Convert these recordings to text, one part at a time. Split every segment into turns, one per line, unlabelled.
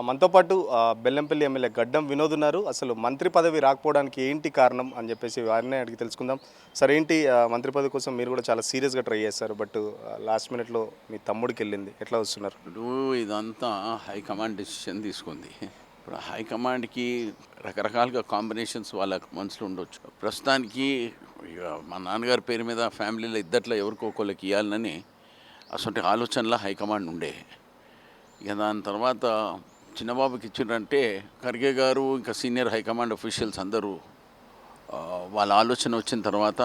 మనతో పాటు బెల్లంపల్లి ఎమ్మెల్యే గడ్డం వినోద్ ఉన్నారు. అసలు మంత్రి పదవి రాకపోవడానికి ఏంటి కారణం అని చెప్పేసి వారినే అడిగి తెలుసుకుందాం. సార్ ఏంటి మంత్రి పదవి కోసం మీరు కూడా చాలా సీరియస్గా ట్రై చేస్తారు, బట్ లాస్ట్ మినిట్లో మీ తమ్ముడికి వెళ్ళింది. ఎట్లా వస్తున్నారు?
ఇప్పుడు ఇదంతా హైకమాండ్ డెసిషన్ తీసుకుంది. ఇప్పుడు హైకమాండ్కి రకరకాలుగా కాంబినేషన్స్ వాళ్ళ మనసులో ఉండొచ్చు. ప్రస్తుతానికి ఇక మా నాన్నగారి పేరు మీద ఫ్యామిలీలో ఇద్దట్లో ఎవరికొకళ్ళకి ఇవ్వాలని అసలు ఆలోచనలో హైకమాండ్ ఉండే. ఇక దాని తర్వాత చిన్నబాబుకి ఇచ్చిండ్రంటే ఖర్గే గారు ఇంకా సీనియర్ హైకమాండ్ అఫీషియల్స్ అందరూ వాళ్ళ ఆలోచన వచ్చిన తర్వాత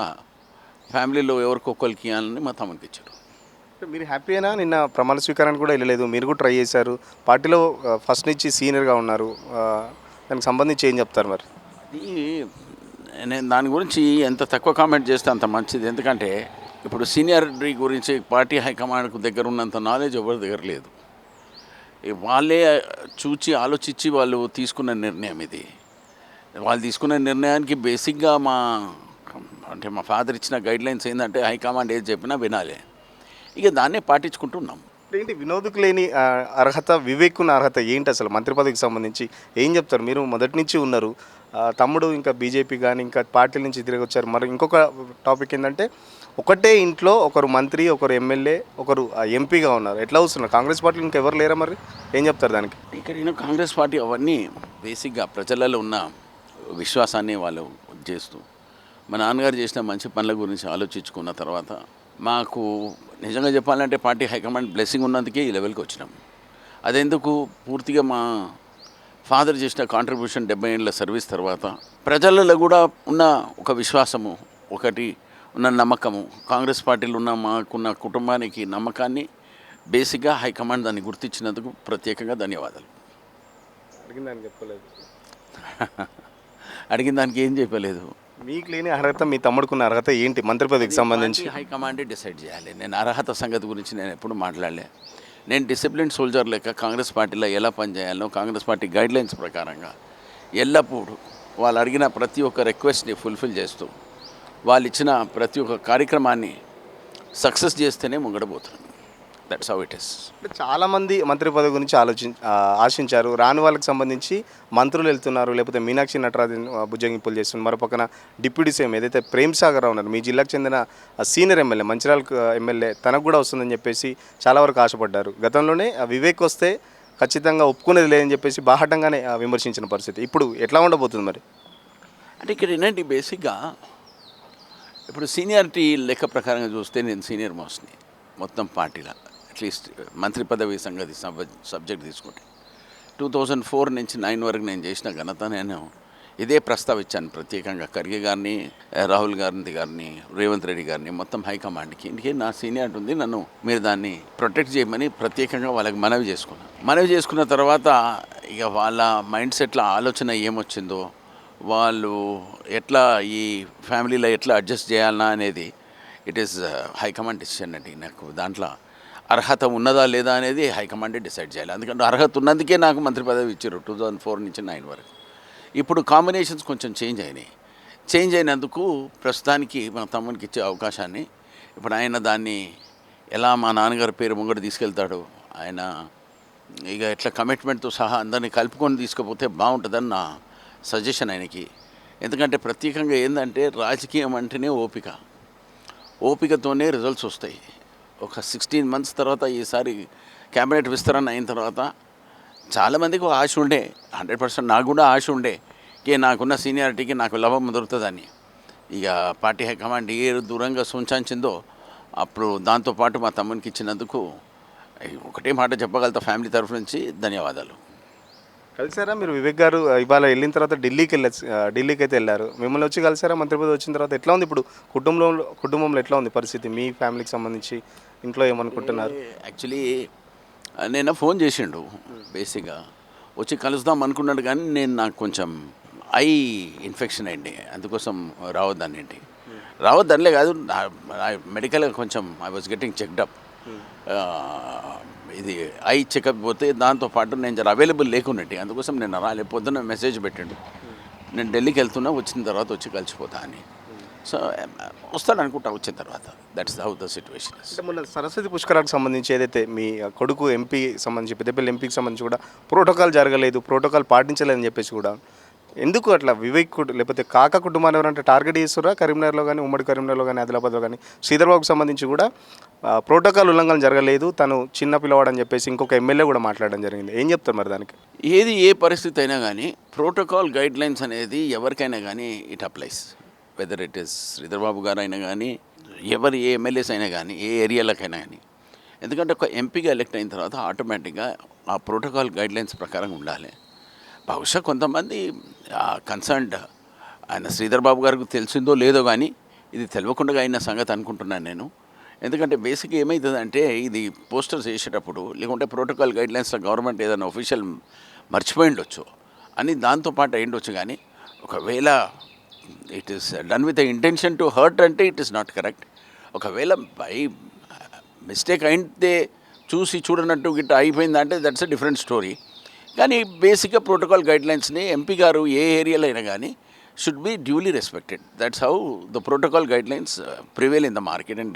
ఫ్యామిలీలో ఎవరికొకళ్ళకి ఇవ్వాలని మా తమ్మునికి ఇచ్చారు.
మీరు హ్యాపీనా? నిన్న ప్రమాణ స్వీకారానికి కూడా వెళ్ళలేదు, మీరు కూడా ట్రై చేశారు. పార్టీలో ఫస్ట్ నుంచి సీనియర్గా ఉన్నారు. దానికి సంబంధించి ఏం చెప్తారు మరి?
ఇది నేను దాని గురించి ఎంత తక్కువ కామెంట్ చేస్తే అంత మంచిది. ఎందుకంటే ఇప్పుడు సీనియారిటీ గురించి పార్టీ హైకమాండ్కు దగ్గర ఉన్నంత నాలెడ్జ్ ఎవరి దగ్గర లేదు. వాళ్ళే చూచి ఆలోచించి వాళ్ళు తీసుకున్న నిర్ణయం ఇది. వాళ్ళు తీసుకున్న నిర్ణయానికి బేసిక్గా మా ఫాదర్ ఇచ్చిన గైడ్లైన్స్ ఏంటంటే హైకమాండ్ ఏది చెప్పినా వినాలి. ఇక దాన్నే పాటించుకుంటున్నాం.
ఏంటి వినోద్కు లేని అర్హత, వివేక్ ఉన్న అర్హత ఏంటి అసలు మంత్రి పదవికి సంబంధించి ఏం చెప్తారు? మీరు మొదటి నుంచి ఉన్నారు, తమ్ముడు ఇంకా బీజేపీ కానీ ఇంకా పార్టీల నుంచి తిరిగి వచ్చారు. మరి ఇంకొక టాపిక్ ఏంటంటే ఒకటే ఇంట్లో ఒకరు మంత్రి, ఒకరు ఎమ్మెల్యే, ఒకరు ఎంపీగా ఉన్నారు. ఎట్లా వస్తున్నారు? కాంగ్రెస్ పార్టీలో ఇంకెవరు లేరా? మరి ఏం చెప్తారు దానికి?
ఇక్కడ నేను కాంగ్రెస్ పార్టీ అవన్నీ బేసిక్గా ప్రజలలో ఉన్న విశ్వాసాన్ని వాళ్ళు చేస్తూ మా నాన్నగారు చేసిన మంచి పనుల గురించి ఆలోచించుకున్న తర్వాత మాకు నిజంగా చెప్పాలంటే పార్టీ హైకమాండ్ బ్లెస్సింగ్ ఉన్నందుకే ఈ లెవెల్కి వచ్చినాం. అదెందుకు పూర్తిగా మా ఫాదర్ చేసిన కాంట్రిబ్యూషన్ 70 ఏళ్ళ సర్వీస్ తర్వాత ప్రజలలో కూడా ఉన్న ఒక విశ్వాసము, ఒకటి ఉన్న నమ్మకము, కాంగ్రెస్ పార్టీలో ఉన్న మాకున్న కుటుంబానికి నమ్మకాన్ని బేసిక్గా హైకమాండ్ దాన్ని గుర్తించినందుకు ప్రత్యేకంగా ధన్యవాదాలు.
అడిగిన దానికి చెప్పలేదు.
అడిగిన దానికి ఏం చెప్పలేదు.
మీకు లేని అర్హత మీ తమ్ముడుకున్న అర్హత ఏంటి మంత్రి పదవికి సంబంధించి?
హైకమాండే డిసైడ్ చేయాలి. నేను అర్హత సంగతి గురించి నేను ఎప్పుడు మాట్లాడలే. నేను డిసిప్లిన్ సోల్జర్ లెక్క కాంగ్రెస్ పార్టీలో ఎలా పనిచేయాలో కాంగ్రెస్ పార్టీ గైడ్లైన్స్ ప్రకారంగా ఎల్లప్పుడూ వాళ్ళు అడిగిన ప్రతి ఒక్క రిక్వెస్ట్ని ఫుల్ఫిల్ చేస్తూ వాళ్ళు ఇచ్చిన ప్రతి ఒక్క కార్యక్రమాన్ని సక్సెస్ చేస్తేనే ముంగడబోతున్నాను. That's how it is.
చాలామంది మంత్రి పదవి గురించి ఆశించారు. రాని వాళ్ళకి సంబంధించి మంత్రులు వెళ్తున్నారు, లేకపోతే మీనాక్షి నటరాజన్ భుజంగింపులు చేస్తున్నారు. మరోపక్కన డిప్యూటీ సీఎం ఏదైతే ప్రేమ్ సాగర్ రావు ఉన్నారు, మీ జిల్లాకు చెందిన సీనియర్ ఎమ్మెల్యే, మంచిర్యాల ఎమ్మెల్యే, తనకు కూడా వస్తుందని చెప్పేసి చాలా వరకు ఆశపడ్డారు. గతంలోనే వివేక్ వస్తే ఖచ్చితంగా ఒప్పుకునేది లేదని చెప్పేసి బాహటంగానే విమర్శించిన పరిస్థితి. ఇప్పుడు ఎట్లా ఉండబోతుంది మరి?
అంటే ఇక్కడ ఏంటంటే బేసిక్గా ఇప్పుడు సీనియారిటీ లెక్క ప్రకారంగా చూస్తే నేను సీనియర్ మోస్ట్ని మొత్తం పార్టీలో, అట్లీస్ట్ మంత్రి పదవి సంగతి సబ్జెక్ట్ తీసుకుంటే 2004 నుంచి 2009 వరకు నేను చేసిన ఘనత నేను ఇదే ప్రస్తావించాను ప్రత్యేకంగా. ఖర్గే గారిని, రాహుల్ గారిని, రేవంత్ రెడ్డి గారిని, మొత్తం హైకమాండ్కి ఇంటికి నా సీనియారిటీ ఉంది, నన్ను మీరు దాన్ని ప్రొటెక్ట్ చేయమని ప్రత్యేకంగా వాళ్ళకి మనవి చేసుకున్న తర్వాత ఇక వాళ్ళ మైండ్ సెట్ల ఆలోచన ఏమొచ్చిందో, వాళ్ళు ఎట్లా ఈ ఫ్యామిలీలో ఎట్లా అడ్జస్ట్ చేయాలన్నా అనేది ఇట్ ఈస్ హైకమాండ్ డెసిషన్ అండి. నాకు దాంట్లో అర్హత ఉన్నదా లేదా అనేది హైకమాండే డిసైడ్ చేయాలి. ఎందుకంటే అర్హత ఉన్నందుకే నాకు మంత్రి పదవి ఇచ్చారు 2004 నుంచి 2009 వరకు. ఇప్పుడు కాంబినేషన్స్ కొంచెం చేంజ్ అయినందుకు ప్రస్తుతానికి మన తమ్మునికి ఇచ్చే అవకాశాన్ని ఇప్పుడు ఆయన దాన్ని ఎలా మా నాన్నగారి పేరు ముంగడు తీసుకెళ్తాడు, ఆయన ఇక ఎట్లా కమిట్మెంట్తో సహా అందరినీ కలుపుకొని తీసుకుపోతే బాగుంటుందని నా సజెషన్ ఆయనకి. ఎందుకంటే ప్రత్యేకంగా ఏంటంటే రాజకీయం అంటేనే ఓపికతోనే రిజల్ట్స్ వస్తాయి. ఒక 16 months తర్వాత ఈసారి క్యాబినెట్ విస్తరణ అయిన తర్వాత చాలామందికి ఆశ ఉండే, 100% నాకు కూడా ఆశ ఉండే నాకున్న సీనియారిటీకి నాకు లాభం దొరుకుతుందని. ఇక పార్టీ హైకమాండ్ ఏ దూరంగా సూచించిందో అప్పుడు దాంతోపాటు మా తమ్మునికి ఇచ్చినందుకు ఒకటే మాట చెప్పగలుగుతా, ఫ్యామిలీ తరఫు నుంచి ధన్యవాదాలు.
కలిసారా మీరు వివేక్ గారు? ఇవాళ వెళ్ళిన తర్వాత ఢిల్లీకి అయితే వెళ్ళారు, మిమ్మల్ని వచ్చి కలిసారా? మంత్రి పదవి వచ్చిన తర్వాత ఎట్లా ఉంది ఇప్పుడు కుటుంబంలో ఎట్లా ఉంది పరిస్థితి? మీ ఫ్యామిలీకి సంబంధించి ఇంట్లో ఏమనుకుంటున్నారు?
యాక్చువల్లీ నేను ఫోన్ చేసిండు, బేసిక్గా వచ్చి కలుద్దాం అనుకున్నాడు, కానీ నాకు కొంచెం ఐ ఇన్ఫెక్షన్ అయింది, అందుకోసం రావద్దనిలే కాదు, మెడికల్గా కొంచెం ఐ వాజ్ గెటింగ్ చెక్డప్. ఇది ఐ చెకప్ పోతే దాంతోపాటు నేను జర అవైలబుల్ లేకున్నట్టు, అందుకోసం నేను రాలే. పొద్దున్న మెసేజ్ పెట్టండు, నేను ఢిల్లీకి వెళ్తున్నా, వచ్చిన తర్వాత వచ్చి కలిసిపోతా అని. సో వస్తాడు అనుకుంటా వచ్చిన తర్వాత. That's how the situation is.
అంటే మొన్న సరస్వతి పుష్కరాలకు సంబంధించి ఏదైతే మీ కొడుకు ఎంపీ సంబంధించి పెద్దపల్లి ఎంపీకి సంబంధించి కూడా ప్రోటోకాల్ జరగలేదు, ప్రోటోకాల్ పాటించలేదని చెప్పేసి కూడా ఎందుకు అట్లా వివేక్ లేకపోతే కాక కుటుంబాన్ని ఎవరంటే టార్గెట్ చేస్తురా? కరీంనగర్లో కానీ, ఉమ్మడి కరీంనగర్లో కానీ, ఆదిలాబాద్లో కానీ శ్రీధర్బాబుకు సంబంధించి కూడా ప్రోటోకాల్ ఉల్లంఘన జరగలేదు, తను చిన్న పిల్లవాడని చెప్పేసి ఇంకొక ఎమ్మెల్యే కూడా మాట్లాడడం జరిగింది. ఏం చెప్తారు మరి దానికి?
ఏది ఏ పరిస్థితి అయినా కానీ ప్రోటోకాల్ గైడ్లైన్స్ అనేది ఎవరికైనా కానీ it applies. Whether it is Sridhar Babu గారు అయినా కానీ, ఏ ఎమ్మెల్యేస్ అయినా కానీ, ఏ ఏరియాలకైనా కానీ. ఎందుకంటే ఒక ఎంపీగా ఎలక్ట్ అయిన తర్వాత ఆటోమేటిక్గా ఆ ప్రోటోకాల్ గైడ్లైన్స్ ప్రకారం ఉండాలి. బహుశా కొంతమంది కన్సర్న్డ్ ఆయన శ్రీధర్బాబు గారికి తెలిసిందో లేదో కానీ ఇది తెలియకుండా అయిన సంగతి అనుకుంటున్నాను నేను. ఎందుకంటే బేసిక్గా ఏమవుతుందంటే ఇది పోస్టర్స్ వేసేటప్పుడు లేకుంటే ప్రోటోకాల్ గైడ్లైన్స్లో గవర్నమెంట్ ఏదైనా ఒఫీషియల్ మర్చిపోయి ఉండొచ్చు అని దాంతోపాటు అయ్యుండొచ్చు. కానీ ఒకవేళ it is done with intention to hurt అంటే ఇట్ ఈస్ నాట్ కరెక్ట్. ఒకవేళ బై మిస్టేక్ అయితే చూసి చూడనట్టు గిట్ట అయిపోయిందంటే దట్స్ ఎ డిఫరెంట్ స్టోరీ. కానీ బేసిక్గా ప్రోటోకాల్ గైడ్లైన్స్ని ఎంపీ గారు ఏ ఏరియాలో అయినా కానీ should be duly respected. That's how the protocol guidelines prevail in the market and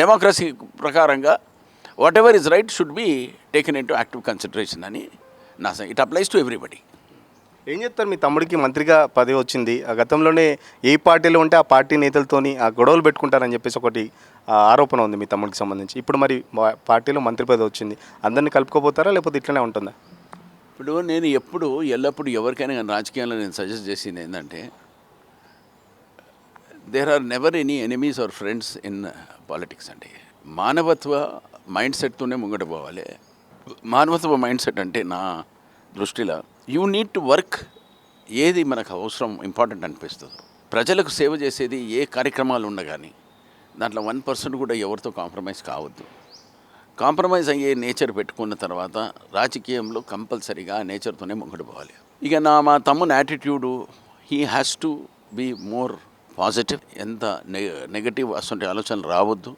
democracy ప్రకారంగా whatever is right should be taken into active consideration అని it applies to everybody.
ఏం చెప్తారు? మీ తమ్ముడికి మంత్రిగా పదవి వచ్చింది, ఆ గతంలోనే ఏ పార్టీలో ఉంటే ఆ పార్టీ నేతలతోని ఆ గొడవలు పెట్టుకుంటారని చెప్పేసి ఒకటి ఆరోపణ ఉంది మీ తమ్ముడికి సంబంధించి. ఇప్పుడు మరి పార్టీలో మంత్రి పదవి వచ్చింది, అందరినీ కలుపుకోపోతారా లేకపోతే ఇట్లనే ఉంటుందా?
ఇప్పుడు నేను ఎల్లప్పుడూ ఎవరికైనా కానీ రాజకీయాల్లో నేను సజెస్ట్ చేసింది ఏంటంటే there are never any enemies or friends in politics అండి. మానవత్వ మైండ్ సెట్తోనే ముంగట పోవాలి. మానవత్వ మైండ్ సెట్ అంటే నా దృష్టిలో యూ నీడ్ టు వర్క్. ఏది మనకు అవసరం ఇంపార్టెంట్ అనిపిస్తుంది, ప్రజలకు సేవ చేసేది ఏ కార్యక్రమాలు ఉండగాని దాంట్లో 1% కూడా ఎవరితో కాంప్రమైజ్ కావద్దు. కాంప్రమైజ్ అయ్యే నేచర్ పెట్టుకున్న తర్వాత రాజకీయంలో కంపల్సరీగా ఆ నేచర్తోనే ముంగడు పోవాలి. ఇక మా తమ్ముని attitude he has to be more positive. ఎంత నెగటివ్ అసలు ఆలోచనలు రావద్దు.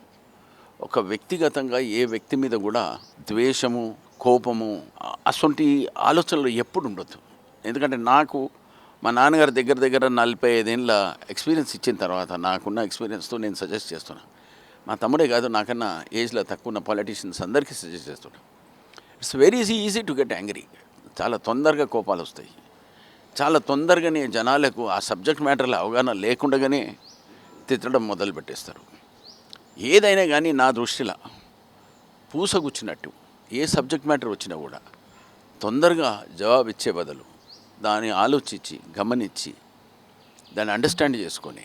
ఒక వ్యక్తిగతంగా ఏ వ్యక్తి మీద కూడా ద్వేషము, కోపము అసొంటి ఆలోచనలు ఎప్పుడు ఉండొద్దు. ఎందుకంటే నాకు మా నాన్నగారి దగ్గర 45 ఏళ్ళ ఎక్స్పీరియన్స్ ఇచ్చిన తర్వాత నాకున్న ఎక్స్పీరియన్స్తో నేను సజెస్ట్ చేస్తున్నాను. మా తమ్ముడే కాదు, నాకన్నా ఏజ్లో తక్కువ ఉన్న పాలిటీషియన్స్ అందరికీ సజెస్ట్ చేస్తున్నాను. It's very easy to get angry. చాలా తొందరగా కోపాలు వస్తాయి. చాలా తొందరగానే జనాలకు ఆ సబ్జెక్ట్ మ్యాటర్లో అవగాహన లేకుండానే తిట్టడం మొదలు పెట్టేస్తారు. ఏదైనా కానీ నా దృష్టిలో పూసగుచ్చినట్టు ఏ సబ్జెక్ట్ మ్యాటర్ వచ్చినా కూడా తొందరగా జవాబు ఇచ్చే బదులు దాన్ని ఆలోచించి గమనించి దాన్ని అండర్స్టాండ్ చేసుకొని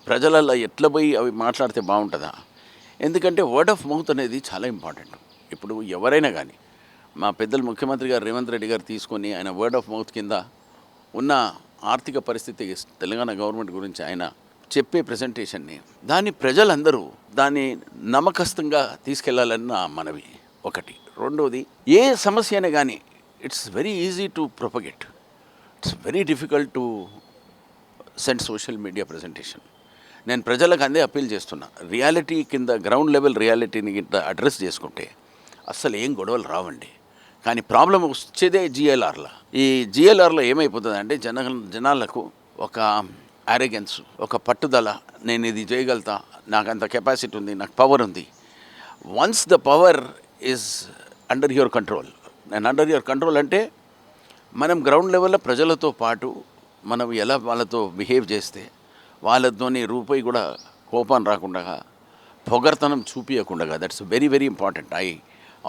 ప్రజలలో ఎట్లా పోయి అవి మాట్లాడితే బాగుంటుందా. ఎందుకంటే వర్డ్ ఆఫ్ మౌత్ అనేది చాలా ఇంపార్టెంట్. ఇప్పుడు ఎవరైనా కానీ మా పెద్దలు ముఖ్యమంత్రి గారు రేవంత్ రెడ్డి గారు తీసుకొని ఆయన వర్డ్ ఆఫ్ మౌత్ కింద ఉన్న ఆర్థిక పరిస్థితి తెలంగాణ గవర్నమెంట్ గురించి ఆయన చెప్పే ప్రజెంటేషన్ని దాన్ని ప్రజలందరూ దాన్ని నమ్మకస్తుగా తీసుకెళ్లాలని నా మనవి ఒకటి. రెండవది, ఏ సమస్య అయినా కానీ it's very easy to propagate, it's very difficult to send social media presentation. నేను ప్రజలకు అందే అప్పీల్ చేస్తున్నా. రియాలిటీ కింద గ్రౌండ్ లెవెల్ రియాలిటీని కింద అడ్రస్ చేసుకుంటే అస్సలు ఏం గొడవలు రావండి. కానీ ప్రాబ్లం వచ్చేదే జిఎల్ఆర్లో. ఈ జిఎల్ఆర్లో ఏమైపోతుందంటే జనాలకు ఒక అరెగెన్స్, ఒక పట్టుదల, నేను ఇది చేయగలుగుతా, నాకు అంత కెపాసిటీ ఉంది, నాకు పవర్ ఉంది. Once the power is under your control, నేను అండర్ యువర్ కంట్రోల్ అంటే మనం గ్రౌండ్ లెవెల్లో ప్రజలతో పాటు మనం ఎలా వాళ్ళతో బిహేవ్ చేస్తే వాళ్ళతోని రూపాయి కూడా కోపం రాకుండా, పొగర్తనం చూపించకుండా, that's very very important. I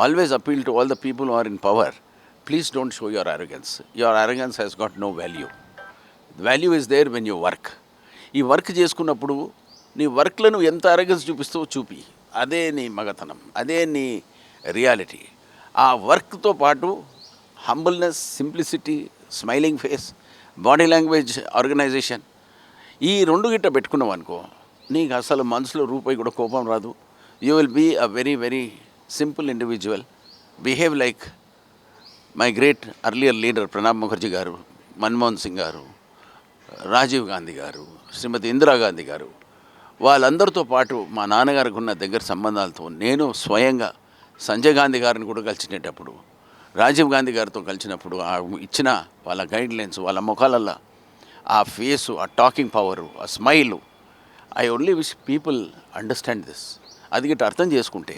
always appeal to all the people who are in power, please don't show your arrogance. Your arrogance has got no value. Value is there when you work. ఈ work చేసుకున్నప్పుడు నీ వర్క్లో నువ్వు ఎంత arrogance చూపిస్తావో చూపి, అదే నీ మగతనం, అదే నీ రియాలిటీ. ఆ వర్క్తో పాటు humbleness, simplicity, smiling face, body language, organisation, ఈ రెండు గిట్ట పెట్టుకున్నావు అనుకో, నీకు అసలు మనసులో రూపాయి కూడా కోపం రాదు. You will be a very very simple individual. Behave like my great earlier leader Pranab Mukherjee గారు, మన్మోహన్ సింగ్ గారు, రాజీవ్ గాంధీ గారు, శ్రీమతి ఇందిరాగాంధీ గారు, వాళ్ళందరితో పాటు మా నాన్నగారికి ఉన్న దగ్గర సంబంధాలతో నేను స్వయంగా సంజయ్ గాంధీ గారిని కూడా కలిసినప్పుడు, రాజీవ్ గాంధీ గారితో కలిసినప్పుడు ఇచ్చిన వాళ్ళ గైడ్లైన్స్, వాళ్ళ ముఖాలల్లో ఆ ఫేసు, ఆ టాకింగ్ పవరు, ఆ smile, I only wish people understand this. అది గిట్ట అర్థం చేసుకుంటే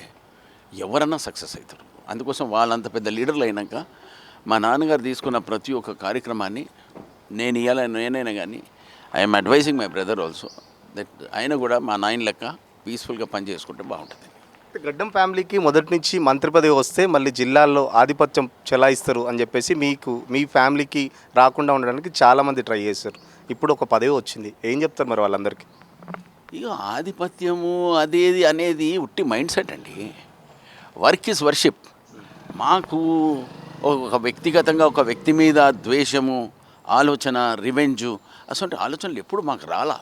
ఎవరన్నా సక్సెస్ అవుతారు. అందుకోసం వాళ్ళంత పెద్ద లీడర్లు అయినాక మా నాన్నగారు తీసుకున్న ప్రతి ఒక్క కార్యక్రమాన్ని నేనైనా కానీ I'm advising my brother also that ఆయన కూడా మా నాయన లెక్క పీస్ఫుల్గా పని చేసుకుంటే బాగుంటుంది.
గడ్డం ఫ్యామిలీకి మొదటి నుంచి మంత్రి పదవి వస్తే మళ్ళీ జిల్లాల్లో ఆధిపత్యం చెలాయిస్తారు అని చెప్పేసి మీ ఫ్యామిలీకి రాకుండా ఉండడానికి చాలామంది ట్రై చేస్తారు. ఇప్పుడు ఒక పదవి వచ్చింది, ఏం చెప్తారు మరి వాళ్ళందరికీ?
ఇక ఆధిపత్యము అదేది అనేది ఉట్టి మైండ్ సెట్ అండి. Work is worship. మాకు ఒక వ్యక్తిగతంగా ఒక వ్యక్తి మీద ద్వేషము, ఆలోచన, రివెంజు అసలు ఆలోచనలు ఎప్పుడు మాకు రాలా.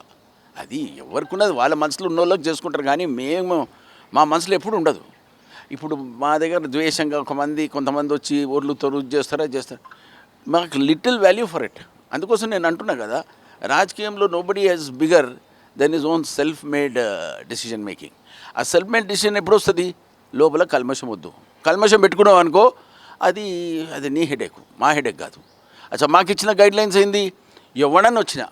అది ఎవరికి ఉన్నది వాళ్ళ మనసులో ఉన్న వాళ్ళకి చేసుకుంటారు, కానీ మా మనసులో ఎప్పుడు ఉండదు. ఇప్పుడు మా దగ్గర ద్వేషంగా కొంతమంది వచ్చి ఓట్లు తొరుగు చేస్తారు. మాకు లిటిల్ వాల్యూ ఫర్ ఇట్. అందుకోసం నేను అంటున్నా కదా, రాజకీయంలో nobody has bigger than is own self made decision making. ఆ సెల్ఫ్ మేడ్ డెసిషన్ ఎప్పుడు వస్తుంది? లోపల కల్మషం వద్దు. కల్మషం పెట్టుకున్నావు అనుకో, అది నీ హెడేక్, మా హెడేక్ కాదు. అచ్చా, మాకు ఇచ్చిన గైడ్లైన్స్ ఏంది? ఎవడన్నా వచ్చినా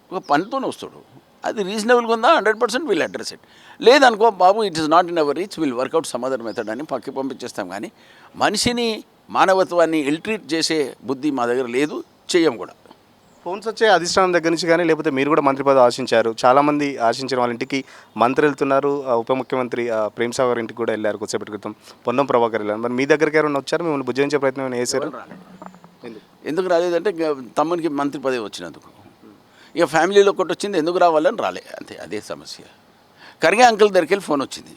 ఒక పనితోనే వస్తాడు, అది రీజనబుల్గా ఉందా 100% విల్ అడ్రస్ ఇట్. లేదనుకో, బాబు it is not in our reach, will work out some other method అని పక్కకి పంపించేస్తాం. కానీ మనిషిని, మానవత్వాన్ని ఇల్ట్రీట్ చేసే బుద్ధి మా దగ్గర లేదు, చెయ్యం కూడా.
ఫోన్స్ వచ్చే అధిష్టానం దగ్గర నుంచి కానీ, లేకపోతే మీరు కూడా మంత్రి పదవి ఆశించారు, చాలామంది ఆశించిన వాళ్ళ ఇంటికి మంత్రి వెళ్తున్నారు. ఉప ముఖ్యమంత్రి ప్రేమ్ సాగర్ ఇంటికి కూడా వెళ్ళారు కొద్దిసేపటి క్రితం, పొన్నం ప్రభాకర్ వెళ్ళారు. మరి మీ దగ్గరికి ఎవరైనా వచ్చారు? మిమ్మల్ని బుజ్జించే ప్రయత్నం ఏమైనా చేశారు?
ఎందుకు రాలేదంటే తమ్మునికి మంత్రి పదవి వచ్చినందుకు. ఇక ఫ్యామిలీలో ఒకటి వచ్చింది, ఎందుకు రావాలని రాలే, అంతే. అదే సమస్య. కరిగే అంకుల్ దగ్గరికి వెళ్ళి ఫోన్ వచ్చింది.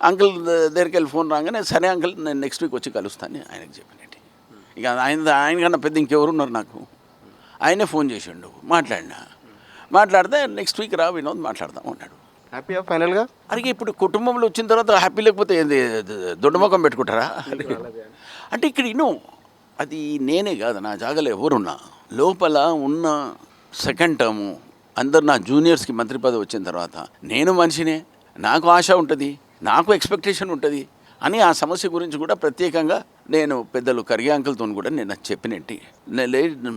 అంకుల్ దగ్గరికి వెళ్ళి ఫోన్ రాగానే, సరే అంకుల్ నేను నెక్స్ట్ వీక్ వచ్చి కలుస్తాను ఆయనకు చెప్పినట్టు. ఇక ఆయన కన్నా పెద్ద ఇంకెవరు ఉన్నారు నాకు? ఆయనే ఫోన్ చేసిండు, మాట్లాడితే నెక్స్ట్ వీక్ రా వినోద్ మాట్లాడదాం అన్నాడు.
హ్యాపీయా ఫైనల్గా?
అడిగి ఇప్పుడు కుటుంబంలో వచ్చిన తర్వాత హ్యాపీ లేకపోతే ఏంది, దొడ్డముఖం పెట్టుకుంటారా? అంటే ఇక్కడ అది నేనే కాదు, నా జాగాలో ఎవరున్నా లోపల ఉన్న సెకండ్ టర్ము అందరు నా జూనియర్స్కి మంత్రి పదవి వచ్చిన తర్వాత నేను మనిషినే, నాకు ఆశ ఉంటుంది, నాకు ఎక్స్పెక్టేషన్ ఉంటుంది అని ఆ సమస్య గురించి కూడా ప్రత్యేకంగా నేను పెద్దలు కరిగే అంకుల్తో కూడా నేను చెప్పినట్టు,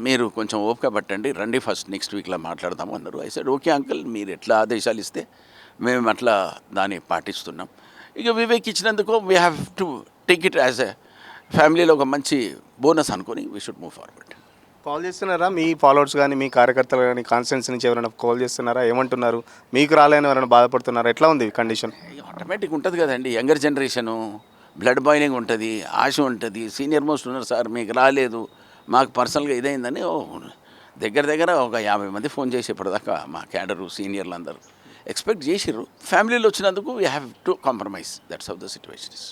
మీరు కొంచెం ఓపిక పట్టండి, రండి ఫస్ట్ నెక్స్ట్ వీక్లో మాట్లాడదాము అన్నారు. ఐ సెడ్ ఓకే అంకుల్, మీరు ఎట్లా ఆదేశాలు ఇస్తే మేము అట్లా దాన్ని పాటిస్తున్నాం. ఇక వివేక్ ఇచ్చినందుకు we have to take it as a ఫ్యామిలీలో ఒక మంచి బోనస్ అనుకొని we should move forward.
Call చేస్తున్నారా మీ ఫాలోవర్స్ కానీ, మీ కార్యకర్తలు కానీ, కాన్స్టిట్యున్సీ నుంచి ఎవరైనా కాల్ చేస్తున్నారా? ఏమంటున్నారు? మీకు రాలేని ఎవరైనా బాధపడుతున్నారా? ఎట్లా ఉంది కండిషన్?
ఆటోమేటిక్ ఉంటుంది కదండి, యంగర్ జనరేషను, బ్లడ్ బాయిలింగ్ ఉంటుంది, ఆశ ఉంటుంది. సీనియర్ మోస్ట్ ఉన్నారు, సార్ మీకు రాలేదు, మాకు పర్సనల్గా ఇదైందని దగ్గర ఒక 50 మంది ఫోన్ చేసి ఇప్పటిదాకా మా క్యాడరు సీనియర్లు అందరూ ఎక్స్పెక్ట్ చేసిర్రు. ఫ్యామిలీలో వచ్చినందుకు we have to compromise, that's how the situation is.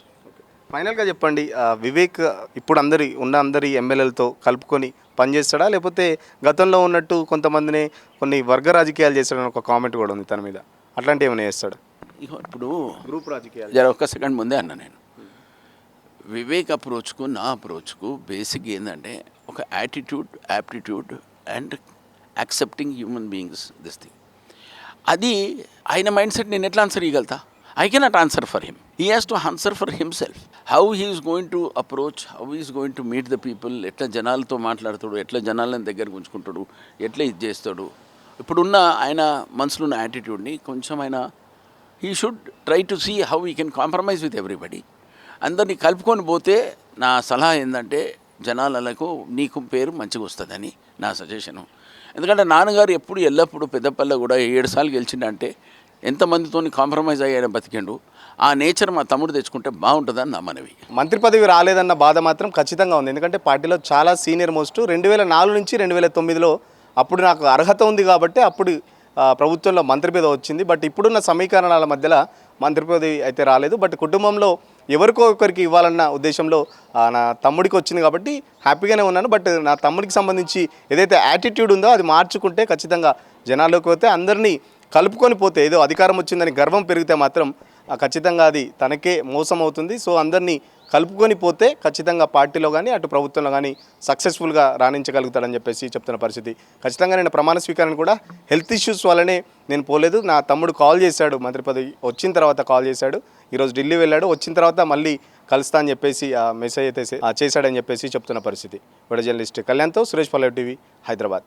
ఫైనల్గా చెప్పండి, వివేక్ ఇప్పుడు అందరి ఎమ్మెల్యేలతో కలుపుకొని పనిచేస్తాడా, లేకపోతే గతంలో ఉన్నట్టు కొంతమందిని కొన్ని వర్గ రాజకీయాలు చేస్తాడని ఒక కామెంట్ కూడా ఉంది తన మీద, అట్లాంటివి ఏమైనా చేస్తాడా?
ఇప్పుడు
గ్రూప్ రాజకీయాలు
జర ఒక్క సెకండ్ ముందే అన్నా నేను. వివేక్ అప్రోచ్కు నా అప్రోచ్కు బేసిక్ ఏంటంటే ఒక attitude, aptitude and accepting human beings, this thing. అది ఆయన మైండ్ సెట్ నేను ఎట్లా answer ఇవ్వగలుగుతా? I cannot answer for him. He has to answer for himself. How he is going to approach, how he is going to meet the people, ఎట్లా జనాలతో మాట్లాడతాడు, ఎట్లా జనాలను దగ్గర ఉంచుకుంటాడు, ఎట్లా ఇది చేస్తాడు. ఇప్పుడున్న ఆయన మనసులో ఉన్న యాటిట్యూడ్ని కొంచెం ఆయన he should try to see how he can compromise with everybody. అందరినీ కలుపుకొని పోతే నా సలహా ఏంటంటే జనాలకు నీకు పేరు మంచిగా వస్తుందని నా సజెషను. ఎందుకంటే నాన్నగారు ఎల్లప్పుడూ పెద్దపల్లి కూడా 7 సార్లు గెలిచిండంటే ఎంతమందితో కాంప్రమైజ్ అయ్యాడో బతికిండు. ఆ నేచర్ మా తమ్ముడు తెచ్చుకుంటే బాగుంటుందని నా మనవి.
మంత్రి పదవి రాలేదన్న బాధ మాత్రం ఖచ్చితంగా ఉంది. ఎందుకంటే పార్టీలో చాలా సీనియర్ మోస్ట్ 2004 నుంచి 2009లో అప్పుడు నాకు అర్హత ఉంది కాబట్టి అప్పుడు ప్రభుత్వంలో మంత్రి పదవి వచ్చింది. బట్ ఇప్పుడున్న సమీకరణాల మధ్యలో మంత్రి పదవి అయితే రాలేదు. బట్ కుటుంబంలో ఎవరికో ఒకరికి ఇవ్వాలన్న ఉద్దేశంలో నా తమ్ముడికి వచ్చింది కాబట్టి హ్యాపీగానే ఉన్నాను. బట్ నా తమ్ముడికి సంబంధించి ఏదైతే యాటిట్యూడ్ ఉందో అది మార్చుకుంటే ఖచ్చితంగా జనాల్లోకి పోతే అందరినీ కలుపుకొని పోతే ఏదో అధికారం వచ్చిందని గర్వం పెరిగితే మాత్రం ఖచ్చితంగా అది తనకే మోసం అవుతుంది. సో అందరినీ కలుపుకొని పోతే ఖచ్చితంగా పార్టీలో కానీ అటు ప్రభుత్వంలో కానీ సక్సెస్ఫుల్గా రాణించగలుగుతాడని చెప్పేసి చెప్తున్న పరిస్థితి. ఖచ్చితంగా నేను ప్రమాణ స్వీకారం కూడా హెల్త్ ఇష్యూస్ వల్లనే నేను పోలేదు. నా తమ్ముడు కాల్ చేశాడు, మంత్రి పదవి వచ్చిన తర్వాత కాల్ చేశాడు. ఈరోజు ఢిల్లీ వెళ్ళాడు, వచ్చిన తర్వాత మళ్ళీ కలుస్తా అని చెప్పేసి మెసేజ్ అయితే చేశాడని చెప్పేసి చెప్తున్న పరిస్థితి. వీడియో జర్నలిస్ట్ కళ్యాణ్తో సురేష్ పల్లవి టీవీ, హైదరాబాద్.